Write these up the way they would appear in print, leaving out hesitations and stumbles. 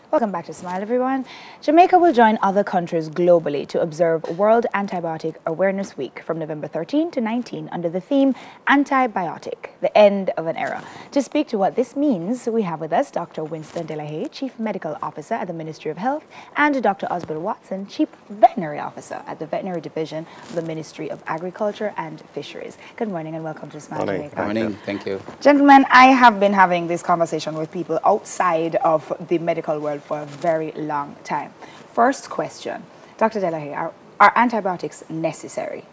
Welcome back to Smile, everyone. Jamaica will join other countries globally to observe World Antibiotic Awareness Week from November 13 to 19 under the theme Antibiotic, the End of an Era. To speak to what this means, we have with us Dr. Winston Delahaye, Chief Medical Officer at the Ministry of Health, and Dr. Osbel Watson, Chief Veterinary Officer at the Veterinary Division of the Ministry of Agriculture and Fisheries. Good morning and welcome to Smile, Jamaica. Good morning. Thank you. Gentlemen, I have been having this conversation with people outside of the medical world for a very long time. First question, Dr. Delahaye, are antibiotics necessary?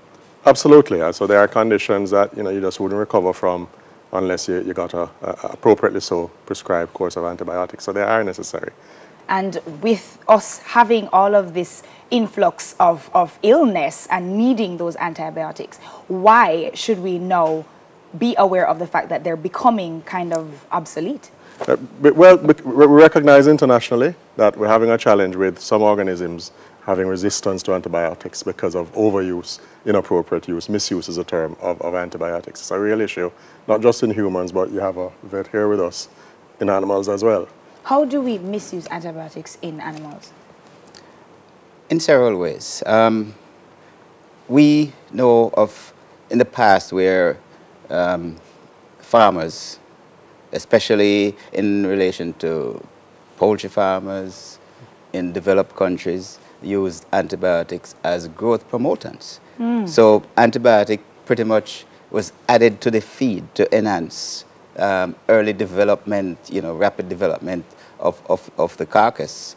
Absolutely. So there are conditions that you just wouldn't recover from unless you got a appropriately so prescribed course of antibiotics. So they are necessary. And with us having all of this influx of illness and needing those antibiotics, why should we now be aware of the fact that they're becoming kind of obsolete? Well, we recognize internationally that we're having a challenge with some organisms having resistance to antibiotics because of overuse, inappropriate use, misuse is a term of antibiotics. It's a real issue, not just in humans, but you have a vet here with us in animals as well. How do we misuse antibiotics in animals? In several ways. We know of in the past where farmers, especially in relation to poultry farmers in developed countries, used antibiotics as growth promotants. So antibiotic pretty much was added to the feed to enhance early development, rapid development of the carcass.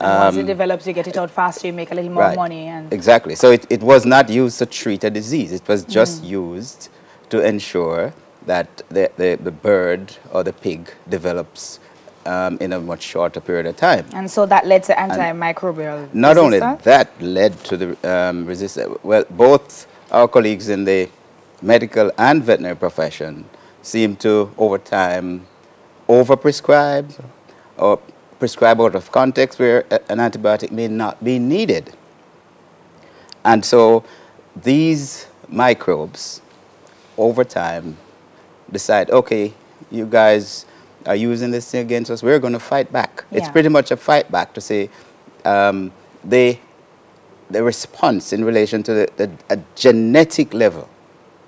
And once it develops, you get it out faster, you make a little more money. And exactly. So it was not used to treat a disease. It was just used to ensure that the bird or the pig develops in a much shorter period of time. And so that led to antimicrobial Not only that led to the resistance, well, both our colleagues in the medical and veterinary profession seem to, over time, overprescribe or prescribe out of context where an antibiotic may not be needed. And so these microbes, over time, decide, okay, you guys are using this thing against us, we're going to fight back. Yeah. It's pretty much a fight back to say the response in relation to a genetic level.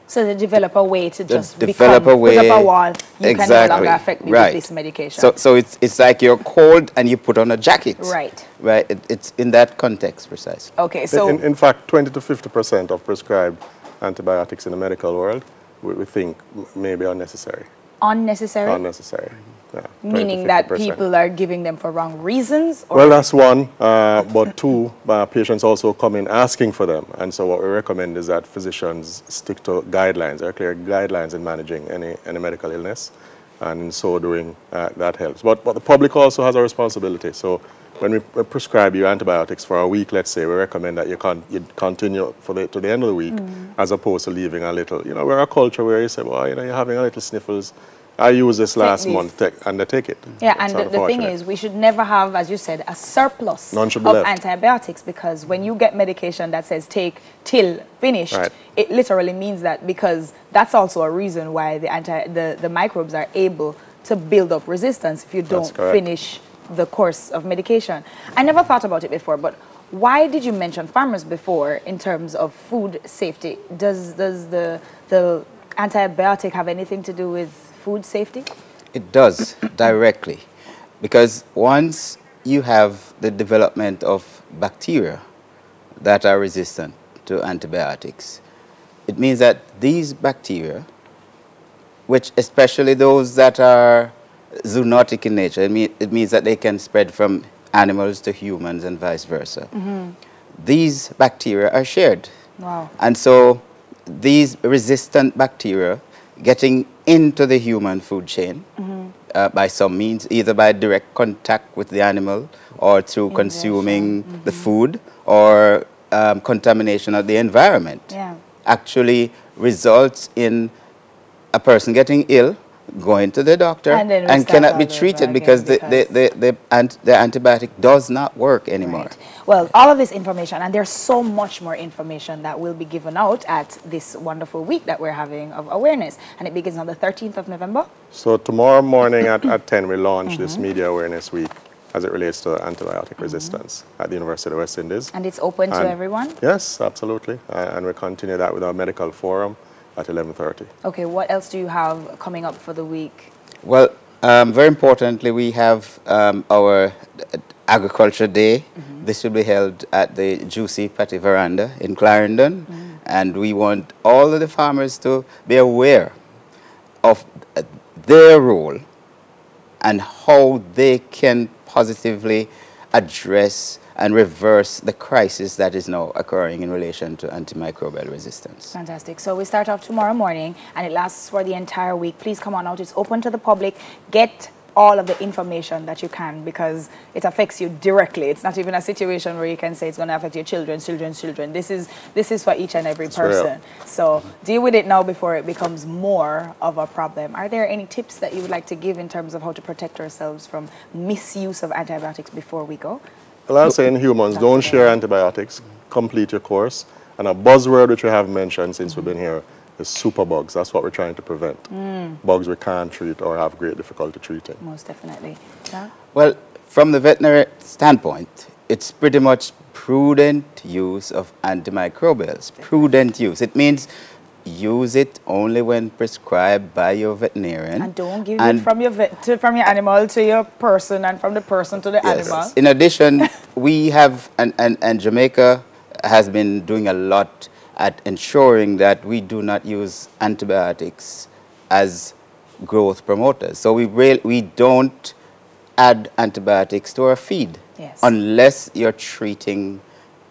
So they develop a way to just put up a a wall, you can no longer affect me with this medication. So it's like you're cold and you put on a jacket. Right. Right, it's in that context precisely. Okay, so in fact, 20 to 50% of prescribed antibiotics in the medical world we think may be unnecessary. Unnecessary? Unnecessary, yeah. Meaning that people are giving them for wrong reasons? Or? Well, that's one, but two, patients also come in asking for them. And so what we recommend is that physicians stick to guidelines. There are clear guidelines in managing any medical illness. And in so doing, that helps. But the public also has a responsibility. So when we prescribe you antibiotics for a week, let's say, we recommend that you continue to the end of the week, as opposed to leaving a little. We're a culture where you say, well, you're having a little sniffles. I used this last month, and they take it. Yeah, and the thing is, we should never have, as you said, a surplus of antibiotics, because when you get medication that says take till finished, it literally means that, because that's also a reason why the microbes are able to build up resistance if you don't finish the course of medication. I never thought about it before, but why did you mention farmers before in terms of food safety? Does the antibiotic have anything to do with food safety? It does, directly. Because once you have the development of bacteria that are resistant to antibiotics, it means that these bacteria, which especially those that are zoonotic in nature, it means that they can spread from animals to humans and vice versa. These bacteria are shared. Wow. And so these resistant bacteria getting into the human food chain by some means, either by direct contact with the animal or through consuming the food or contamination of the environment, actually results in a person getting ill, going to the doctor, and cannot be treated because the antibiotic does not work anymore. Right. Well, all of this information, and there's so much more information that will be given out at this wonderful week that we're having of awareness, and it begins on the 13th of November. So tomorrow morning at 10 we launch this Media Awareness Week, as it relates to antibiotic resistance at the University of the West Indies. And it's open to everyone? Yes, absolutely. And we continue that with our medical forum at 11:30. Okay, what else do you have coming up for the week? Well, very importantly, we have our Agriculture Day. This will be held at the Juicy Patty Veranda in Clarendon. And we want all of the farmers to be aware of their role and how they can positively address and reverse the crisis that is now occurring in relation to antimicrobial resistance. Fantastic. So we start off tomorrow morning and it lasts for the entire week. Please come on out. It's open to the public. Get all of the information that you can because it affects you directly. It's not even a situation where you can say it's going to affect your children. This is for each and every person. So deal with it now before it becomes more of a problem. Are there any tips that you would like to give in terms of how to protect ourselves from misuse of antibiotics before we go? Well, I'll say in humans, don't share antibiotics. Complete your course. And a buzzword which we have mentioned since we've been here is superbugs. That's what we're trying to prevent. Bugs we can't treat or have great difficulty treating. Most definitely. Yeah? Well, from the veterinary standpoint, it's pretty much prudent use of antimicrobials. Prudent use. It means use it only when prescribed by your veterinarian. And don't give it from your animal to your person and from the person to the animal. In addition, we have, and Jamaica has been doing a lot at ensuring that we do not use antibiotics as growth promoters. So we don't add antibiotics to our feed unless you're treating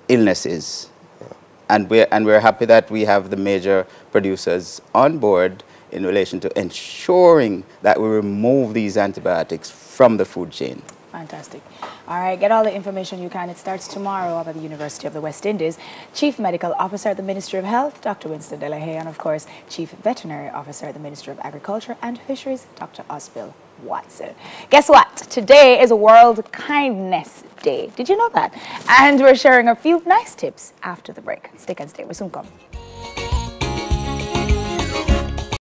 illnesses. And we're happy that we have the major producers on board in relation to ensuring that we remove these antibiotics from the food chain. Fantastic. All right, get all the information you can. It starts tomorrow up at the University of the West Indies. Chief Medical Officer at the Ministry of Health, Dr. Winston Delahaye, and of course, Chief Veterinary Officer at the Ministry of Agriculture and Fisheries, Dr. Osbill Watson. Guess what? Today is World Kindness Day. Did you know that? And we're sharing a few nice tips after the break. Stick and stay. We soon come.